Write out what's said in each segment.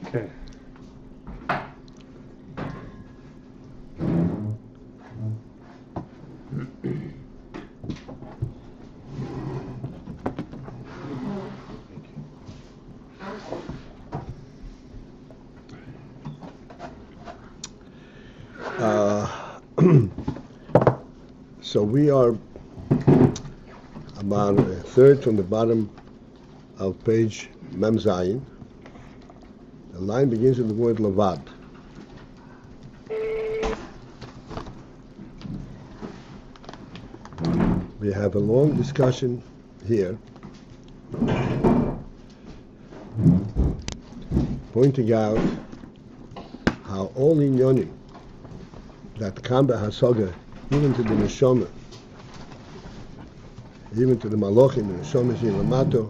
Okay. So we are about a third from the bottom of page Mem Zayin. The line begins with the word Levad. We have a long discussion here pointing out how all inyonim that come hasaga, even to the neshama, even to the malachim, the neshama lamato,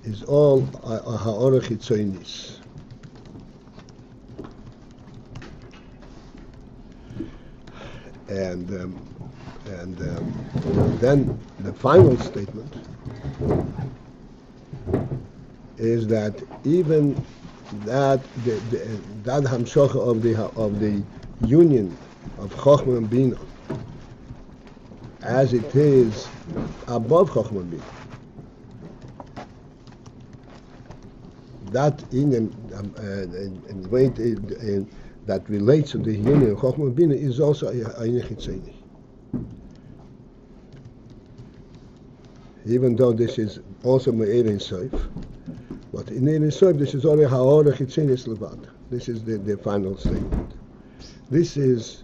is all a ha'orach hitzoinis. And then the final statement is that even that that hamshocha of the union of Chochmah and Bina, as it is above Chochmah and Bina, that union that relates to the union of Chochmah and Bina is also a chitzoni. Even though this is also Me'er Sof, but in Me'er Sof this is already Ha'orach Hitzinis Levad. This is the final statement. This is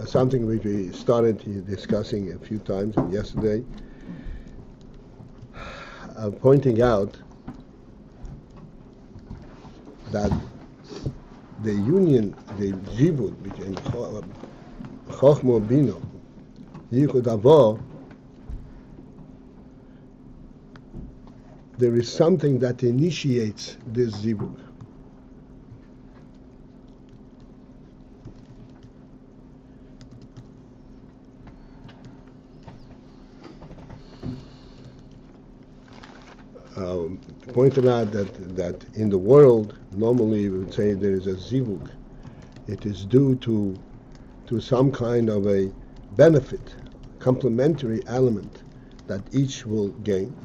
something which we started discussing a few times yesterday, pointing out that the union, the zivud between Chochmah and Bina, Yichud Avo, there is something that initiates this zivug. Pointed out that in the world, normally we would say there is a zivug. It is due to some kind of a benefit, complementary element that each will gain,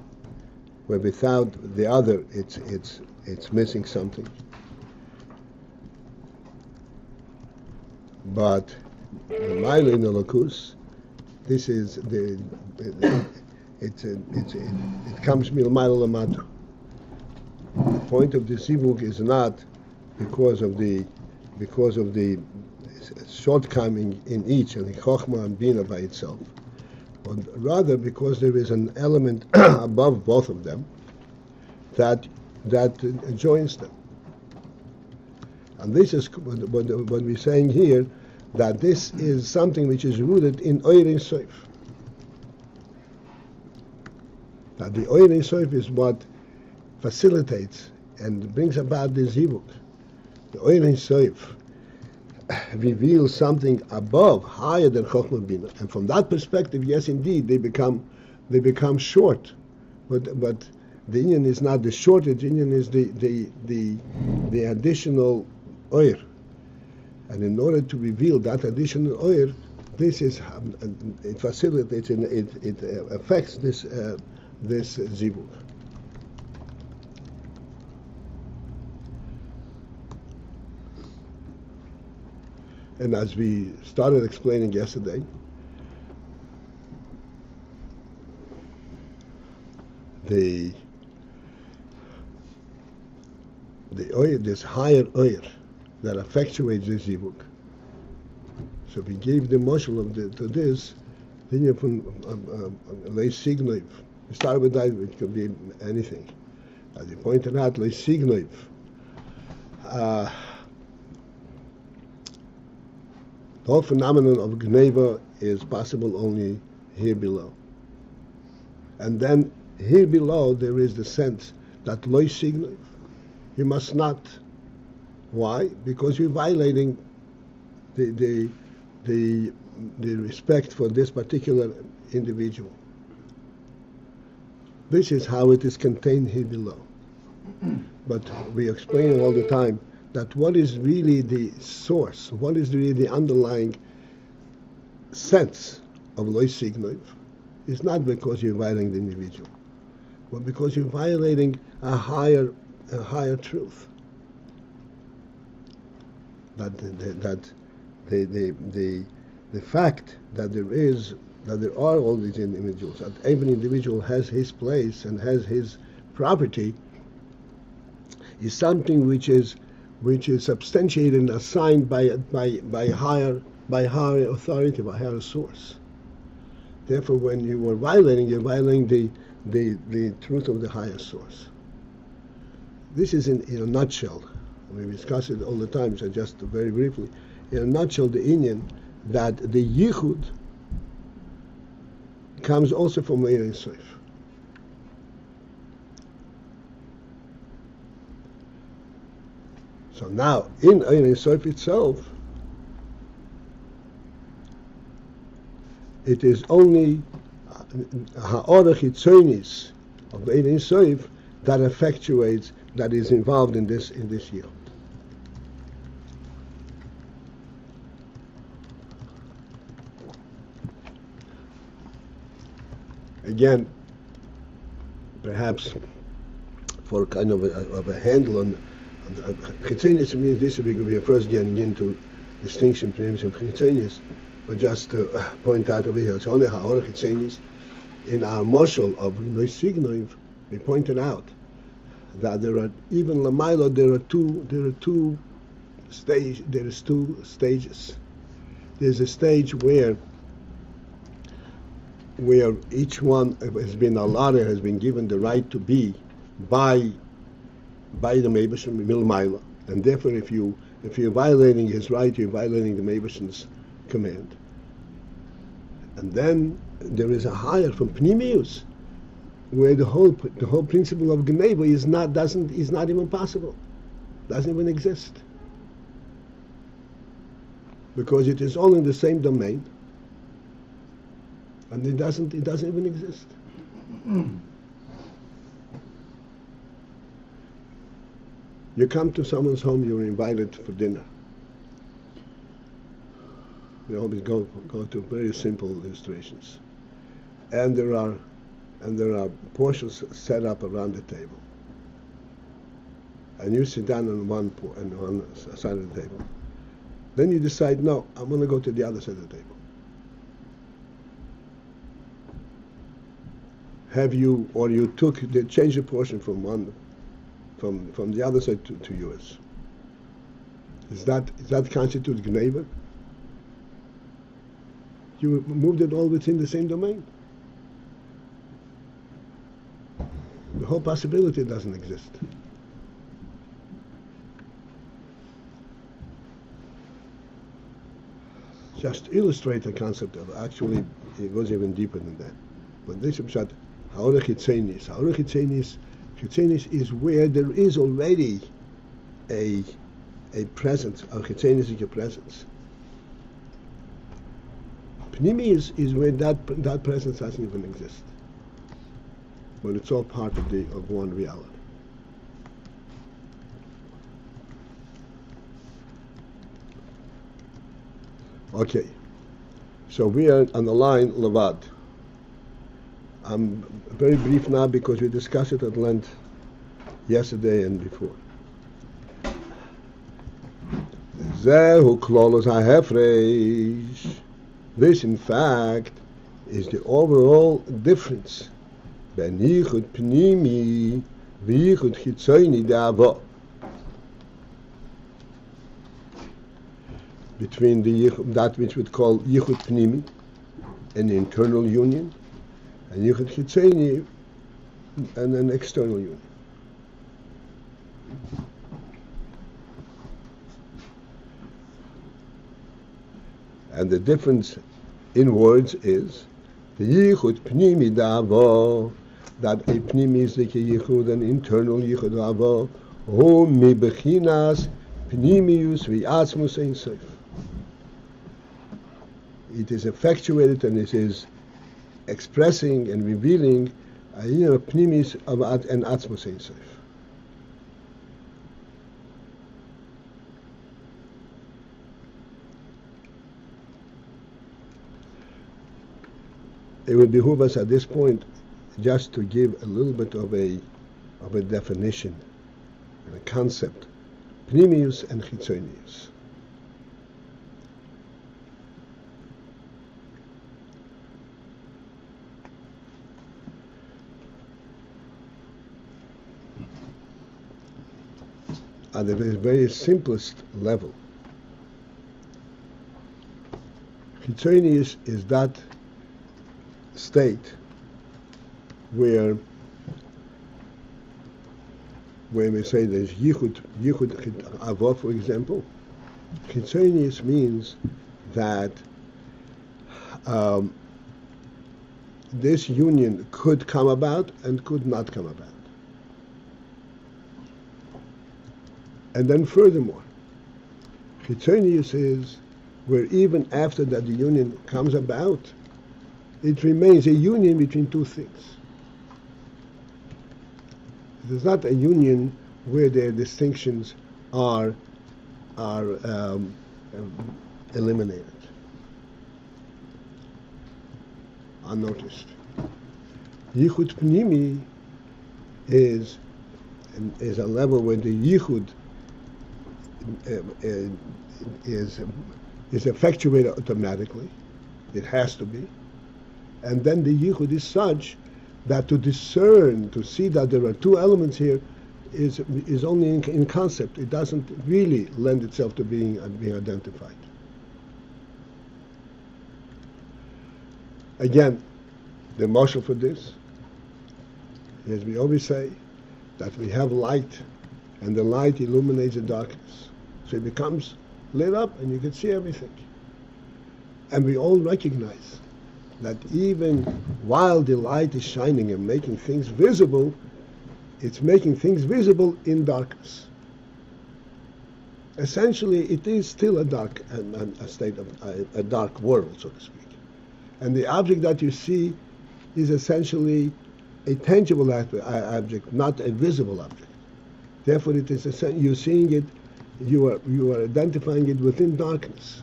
where without the other it's missing something. But the Maila in the Lakus, this is it comes milmaila lamata. The point of the zivug is not because of the shortcoming in each, and the chokhmah and bina by itself, but rather because there is an element above both of them that joins them. And this is what we're saying here, that this is something which is rooted in Oyer Sof. That the Oyer Sof is what facilitates and brings about the zivug. The Oyer Sof reveals something above, higher than Chokhmah Bina, and from that perspective, yes, indeed, they become short. But the Indian is not the shortage. The Indian is the additional oir, and in order to reveal that additional oir, this is it facilitates and it affects this zivug. And as we started explaining yesterday, the oil, this higher oil that effectuates the zivug. So we gave the moshel to this. Then you put lay signoiv. We started with that, which could be anything. As you pointed out, lay signoiv. The whole phenomenon of gneva is possible only here below. And then here below there is the sense that loy signiv, you must not. Why? Because you're violating the respect for this particular individual. This is how it is contained here below. But we explain all the time that what is really the source, what is really the underlying sense of loy signoiv is not because you're violating the individual, but because you're violating a higher truth. That the fact that there are all these individuals, that every individual has his place and has his property, is something which is substantiated and assigned by higher authority, by higher source. Therefore, when you are violating, you're violating the truth of the higher source. This is in a nutshell. We discuss it all the time, so just very briefly. In a nutshell, the Inyan that the Yichud comes also from Ayin Sof. So now, in Ayin Sof itself, it is only ha'orach hitzonis of Ayin Sof that effectuates, that is involved in this year. Again, perhaps for kind of a handle on Chitzenius means this, we are first getting into distinction between Chitzenius, but just to point out over here, it's only Ha'or Chitzenius. In our Moshel of Loy Signoiv, we pointed out that there are, even Lamailo, there are two stages. There's a stage where each one has been allotted, has been given the right to be by the Meibashim Milmaila, and therefore if you're violating his right, you're violating the Meibashim's command. And then there is a higher from Pnimius, where the whole principle of Gneva is not even possible, doesn't even exist, because it is all in the same domain. And it doesn't even exist. You come to someone's home, you're invited for dinner. We always go to very simple illustrations. And there are portions set up around the table. And you sit down on one side of the table. Then you decide, no, I'm going to go to the other side of the table. Change the portion from the other side to yours. Does that constitute Gneva? You moved it all within the same domain. The whole possibility doesn't exist. Just illustrate the concept of, actually, it goes even deeper than that. But this is Ha'orach Hitzenis. Ha'orach Hitzenis is where there is already a presence. Hitzenis is a presence. Pnimi is where that presence doesn't even exist. But it's all part of one reality. Okay. So we are on the line Levad. I'm very brief now because we discussed it at length yesterday and before. Zehu klolos ha'hefresh. This, in fact, is the overall difference ben yichud pnimi v'yichud chitzoni da'ava, between that which we call yichud pnimi, an internal union, and yichud chitzoni, and an external union. And the difference in words is the yichud pnimi da'ava, that a pnimi is like a yichud, an internal yichud da'ava, hu mi bechinas pnimius v'atzmus ein sof. It is effectuated and it is expressing and revealing העניין הפנימיס and עצמוס אין סוף. It would behoove us at this point just to give a little bit of a definition and a concept, pnimius and chitzonius. At the very simplest level, chitzonius is that state where we say there's yichud avo, for example. Chitzonius means that this union could come about and could not come about. And then furthermore, chitzonius is where even after that the union comes about, it remains a union between two things. It is not a union where their distinctions are eliminated, unnoticed. Yichud pnimi is a level where the yichud is effectuated automatically. It has to be. And then the yichud is such that to discern, to see that there are two elements here is only in concept. It doesn't really lend itself to being identified. Again, the marshal for this, as we always say, that we have light, and the light illuminates the darkness. So it becomes lit up and you can see everything. And we all recognize that even while the light is shining and making things visible, it's making things visible in darkness. Essentially, it is still a dark a state of a dark world, so to speak. And the object that you see is essentially a tangible object, not a visible object. Therefore, it is you're seeing it, you are identifying it within darkness.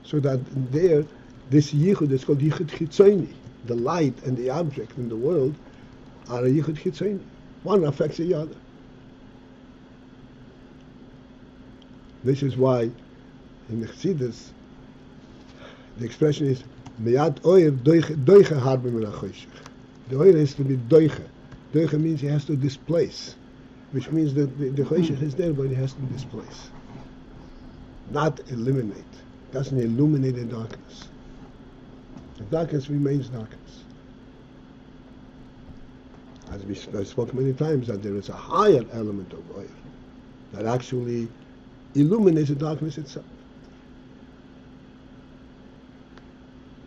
So that there, this yichud is called yichud chitzoni. The light and the object in the world are a yichud chitzoni. One affects the other. This is why in the Chassidus the expression is meyat oyer doiche harbe min hachoshech. The oyer has to be doiche. Doiche means he has to displace, which means that the choshech is there, but he has to displace, not eliminate. Doesn't illuminate the darkness. The darkness remains darkness. As we spoke many times, that there is a higher element of oil that actually illuminates the darkness itself.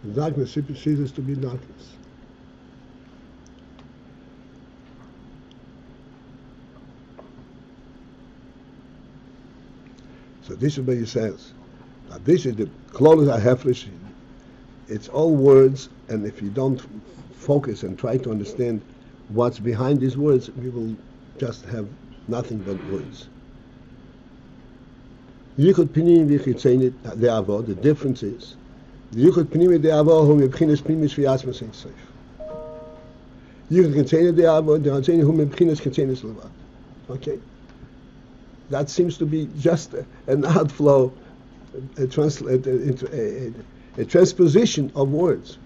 The darkness ceases to be darkness. So this is what he says. Now this is the close hafrish. It's all words, and if you don't focus and try to understand what's behind these words, we will just have nothing but words. Yichud pnimi v'chitzoni de'avo. The difference is the yichud pnimi de'avo hu mebchinas pnimis v'yasmas ein sof. Yichud chitzoni de'avo de'chitzoni hu mebchinas chitzonis levad. Okay, that seems to be just an outflow. A transposition of words,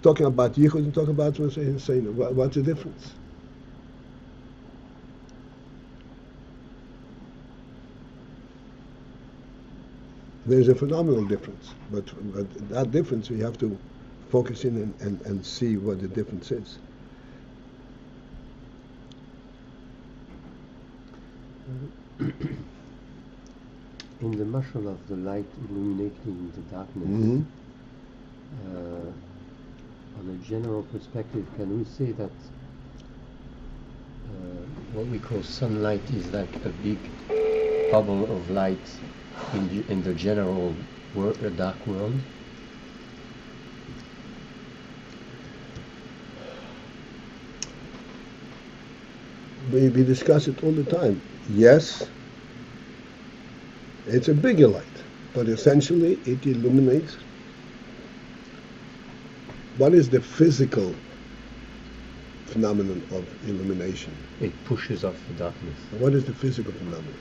talking about yichud and talking about what's the difference? There's a phenomenal difference, but that difference we have to focus in and see what the difference is. In the mashal of the light illuminating the darkness, on a general perspective, can we say that what we call sunlight is like a big bubble of light in the general dark world? we discuss it all the time. Yes, it's a bigger light, but essentially it illuminates. What is the physical phenomenon of illumination? It pushes off the darkness. What is the physical phenomenon?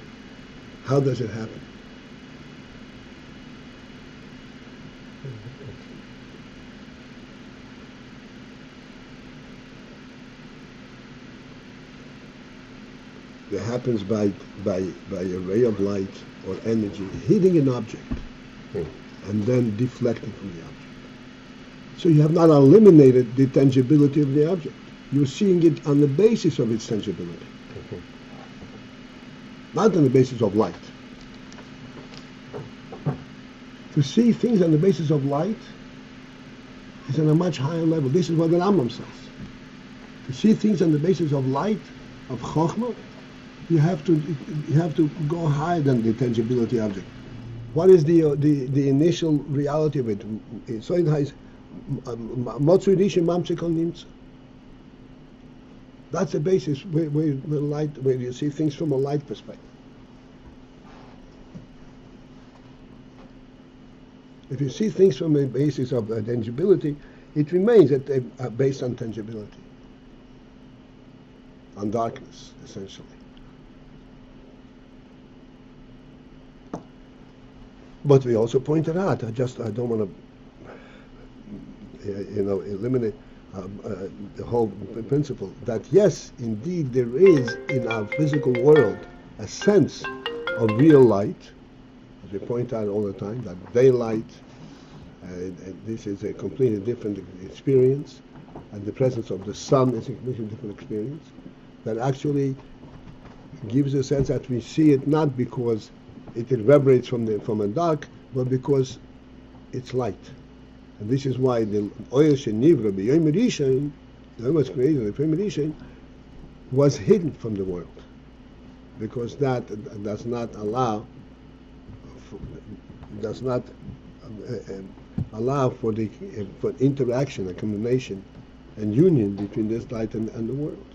How does it happen? It happens by a ray of light or energy hitting an object and then deflecting from the object. So you have not eliminated the tangibility of the object. You're seeing it on the basis of its tangibility, not on the basis of light. To see things on the basis of light is on a much higher level. This is what the Rambam says. To see things on the basis of light, of Chokhmah, you have to go higher than the tangibility object. What is the initial reality of it? So it has that's the basis where you see things from a light perspective. If you see things from a basis of tangibility, it remains based on tangibility, on darkness, essentially. But we also pointed out, I don't want to, eliminate the whole principle that yes, indeed, there is in our physical world a sense of real light, as we point out all the time, that daylight, and this is a completely different experience, and the presence of the sun is a completely different experience, that actually gives a sense that we see it not because it reverberates from a dark, but because it's light. And this is why the oil shenivra b'yom rishon, the oil was created in the Yom Rishon, was hidden from the world, because that does not allow for interaction, a combination, and union between this light and the world.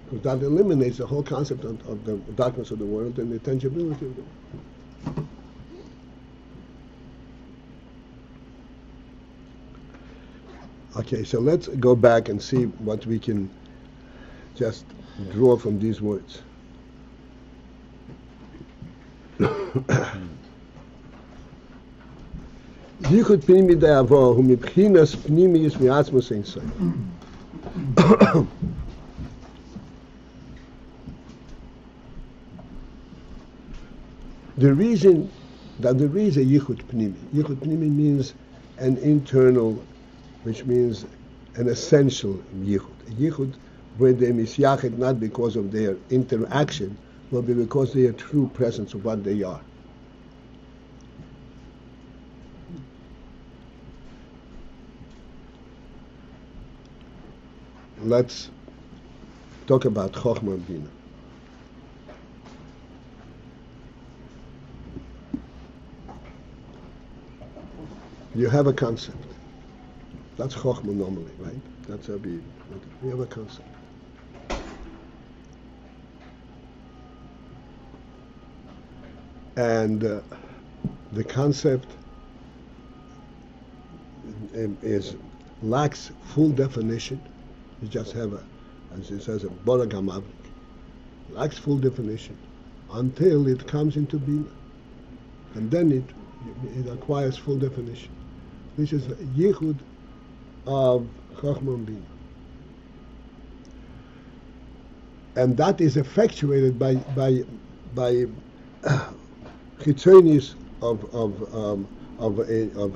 Because that eliminates the whole concept of the darkness of the world and the tangibility of the world. Okay, so let's go back and see what we can just draw from these words. Yichud pnimi de'avo hu mibchinas pnimis mi'atzmos ein sof. The reason that there is a yichud pnimi means an internal, which means an essential yichud. A yichud where they misyachid not because of their interaction, but because they are true presence of what they are. Let's talk about Chokhmah and Bina. You have a concept. That's Chokhmah normally, right? That's how we have a concept. And the concept lacks full definition. You just have as it says, a boragamav, lacks full definition until it comes into Bina. And then it acquires full definition. This is a yichud of Chokhmah and Bina. And that is effectuated by chitzonis of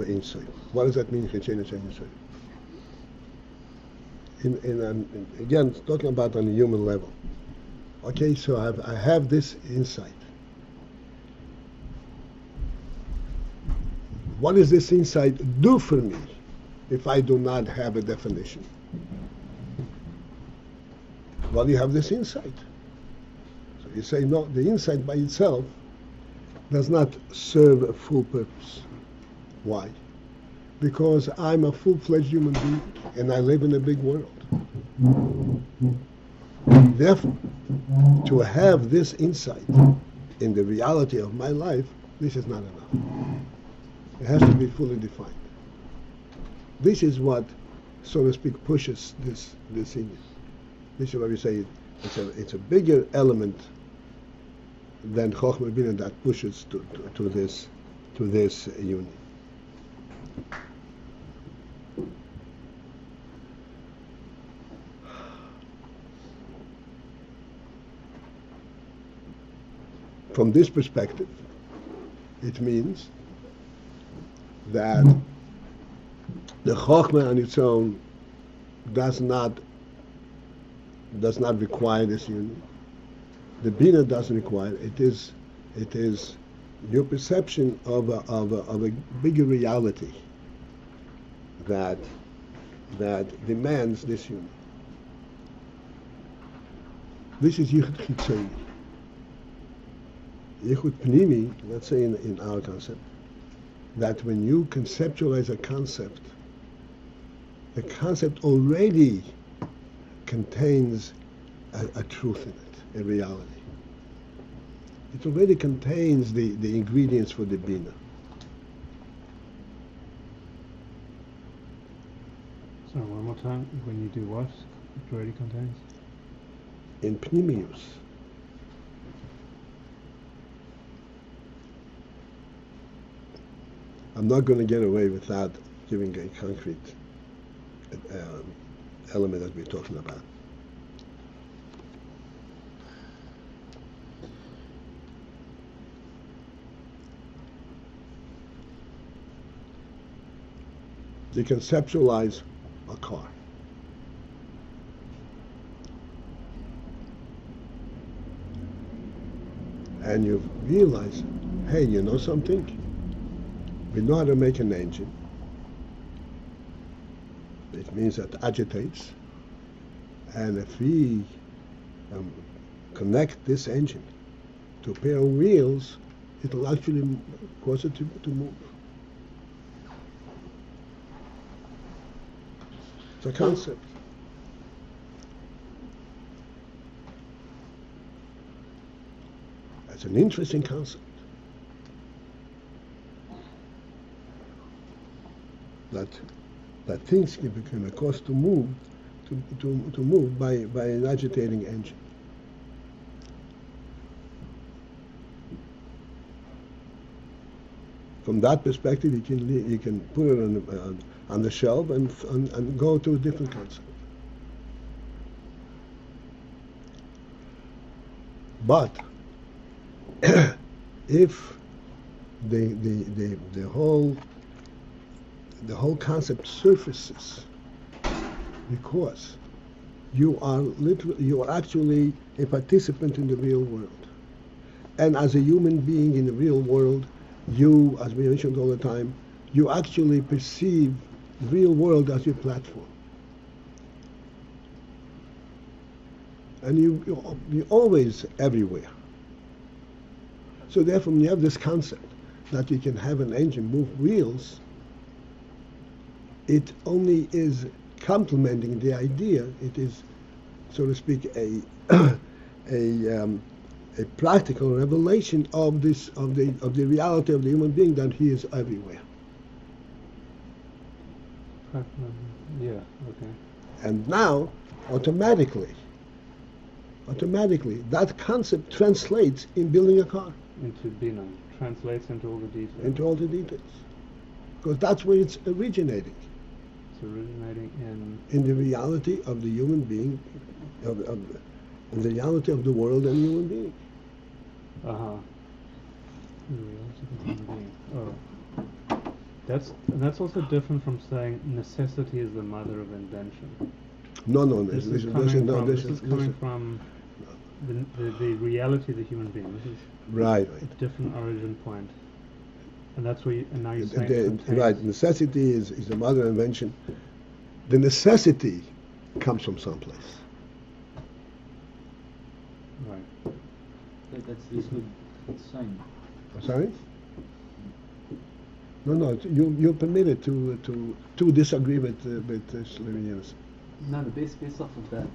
Ein Sof. What does that mean, chitzonis of Ein Sof? Again, talking about on a human level. Okay, so I have this insight. What does this insight do for me if I do not have a definition? Well, you have this insight. So you say, no, the insight by itself does not serve a full purpose. Why? Because I'm a full-fledged human being and I live in a big world. Therefore, to have this insight in the reality of my life, this is not enough. It has to be fully defined. This is what, so to speak, pushes this union. This is why we say it's a bigger element than Chochmah Bina that pushes to this union. From this perspective, it means that the Chochmah on its own does not require this union. The Bina doesn't require it. It is your perception of a bigger reality that demands this union. This is Yichud Chitzoni. Yichud Pnimi, let's say in our concept, that when you conceptualize a concept, the concept already contains a truth in it, a reality. It already contains the ingredients for the Bina. So one more time, when you do what, it already contains? In Pnimius. I'm not going to get away without giving a concrete element that we're talking about. You conceptualize a car. And you realize, hey, you know something? We know how to make an engine. It means that it agitates. And if we connect this engine to a pair of wheels, it will actually cause it to move. It's a concept. It's an interesting concept. That things can become a cause to move, to move by an agitating engine. From that perspective, you can put it on the shelf and go to a different concept. But if the whole concept surfaces because you are actually a participant in the real world, and as a human being in the real world, you, as we mentioned all the time, you actually perceive the real world as your platform, and you're always everywhere. So therefore, when you have this concept that you can have an engine move wheels, it only is complementing the idea. It is, so to speak, a practical revelation of the reality of the human being, that he is everywhere. Yeah, okay. And now, automatically, that concept translates in building a car. Into Bina, translates into all the details. Into all the details. Because that's where it's originating. It's originating in the reality of the human being, in the reality of the world and the human being. Uh-huh. The reality of the human being. Oh. That's also different from saying necessity is the mother of invention. No, This is coming from the reality of the human being. This is right. a different origin point. And that's where and now you're saying right. Necessity is the mother of invention. The necessity comes from someplace. Right. That's this good sign. Sorry? No. You're permitted to disagree with Slovenians. No, the based off of that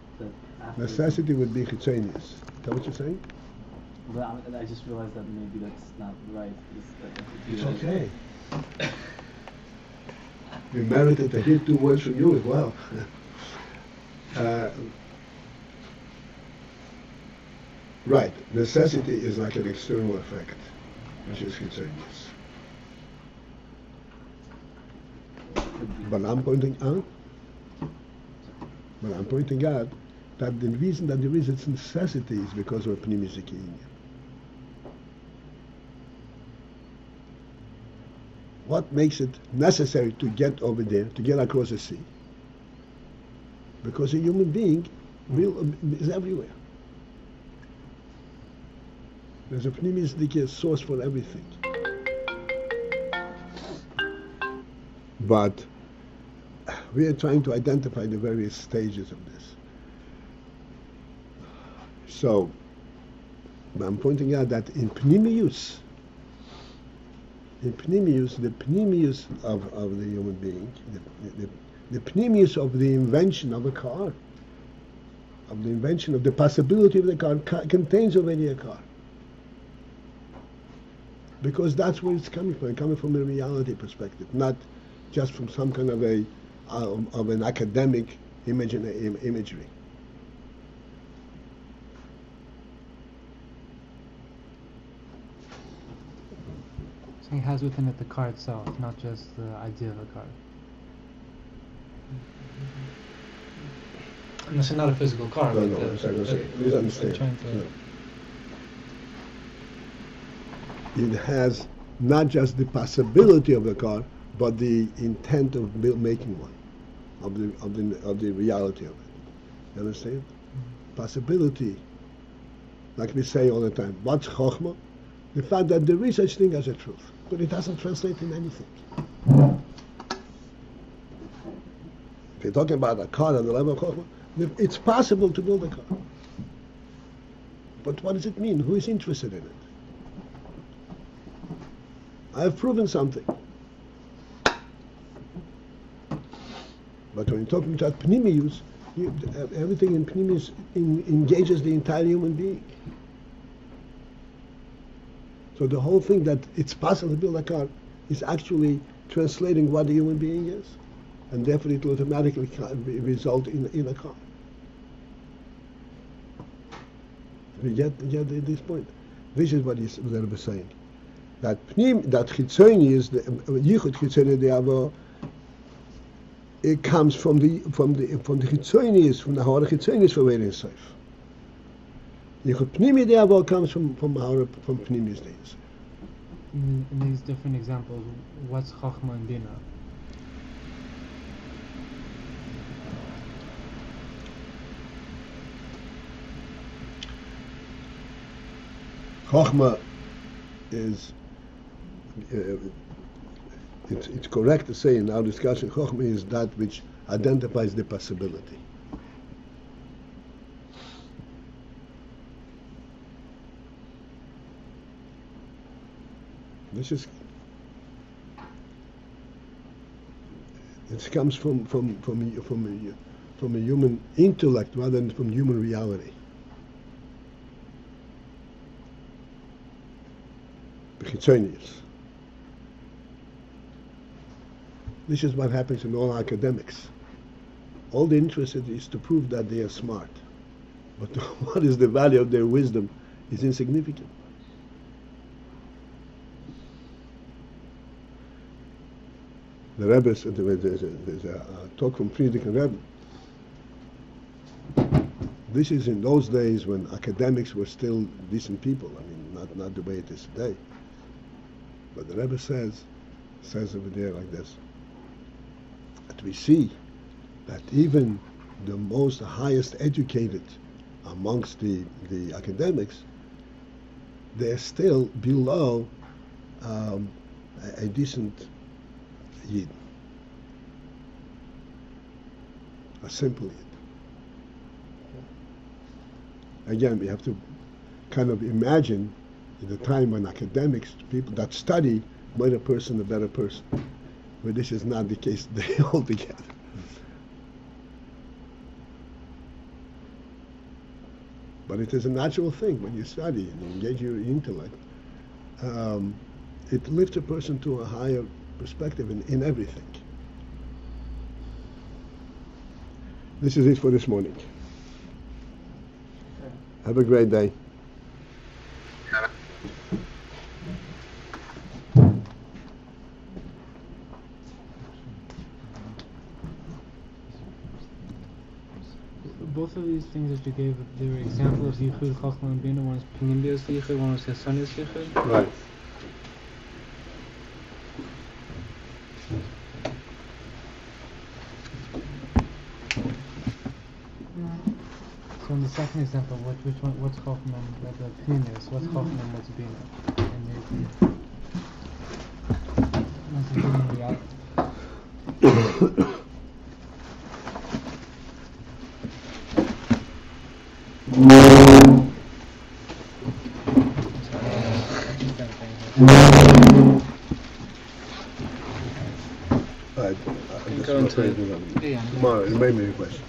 after. Necessity would be chitzonius. Is that what you're saying? But I just realized that maybe that's not right. It's okay. We merited to hear 2 words from you as well. Right. Necessity is like an external effect, which is chitzonius. But I'm pointing out that the reason that there is its necessity is because of a pnimis union. What makes it necessary to get over there, to get across the sea? Because a human being is everywhere. There's a pnimis source for everything. But we are trying to identify the various stages of this. So, I'm pointing out that in pnimius, the pnimius of the human being, the pnimius of the invention of a car, of the invention of the possibility of the car, contains already a car. Because that's where it's coming from a reality perspective, not just from some kind of an academic imagery. So it has within it the car itself, not just the idea of a car. And it's not a physical car. No, but please understand. trying to- It has not just the possibility of the car, but the intent of making one, of the reality of it. You understand? Possibility, like we say all the time, what's chokhmah? The fact that there is such thing as a truth, but it doesn't translate in anything. If you're talking about a car on the level of chokhmah, it's possible to build a car. But what does it mean? Who is interested in it? I have proven something. But when you're talking about pnimius, everything in pnimius engages the entire human being. So the whole thing that it's possible to build a car is actually translating what a human being is, and therefore it will automatically result in a car. We get this point. This is what the Rebbe is saying. That chitzoni is the yichud chitzoni the avo. It comes from the chitzonius, from the hara chitzonius for Ein Sof. Yichud pnimi the avo comes from pnimis the Sof. In these different examples, what's Chochmah and Bina? Chochmah is, it's correct to say in our discussion, Chochmah is that which identifies the possibility. This is, it comes from a human intellect rather than from human reality. Chitzonius. This is what happens in all academics. All the interest is to prove that they are smart. But what is the value of their wisdom is insignificant. The Rebbe, there's a talk from Friedrich and Rebbe. This is in those days when academics were still decent people. I mean, not the way it is today. But the Rebbe says over there like this, that we see that even the most highest educated amongst the academics, they're still below a decent Yid, a simple Yid. Again, we have to kind of imagine in the time when academics, people that study, made a person a better person. But this is not the case today altogether. but it is a natural thing when you study and engage your intellect. It lifts a person to a higher perspective in everything. This is it for this morning. Have a great day. Both of these things that you gave, they were examples of Yichud, Chachma, and Bina. One was Pnimius Yichud, one was Hasanius Yichud. Right. So in the second example, which one? What's Chachma? Like the Pnimius. What's Chachma and what's Bina? And what's the Bina in reality? I'm just afraid to Yeah. tomorrow, you made me a question.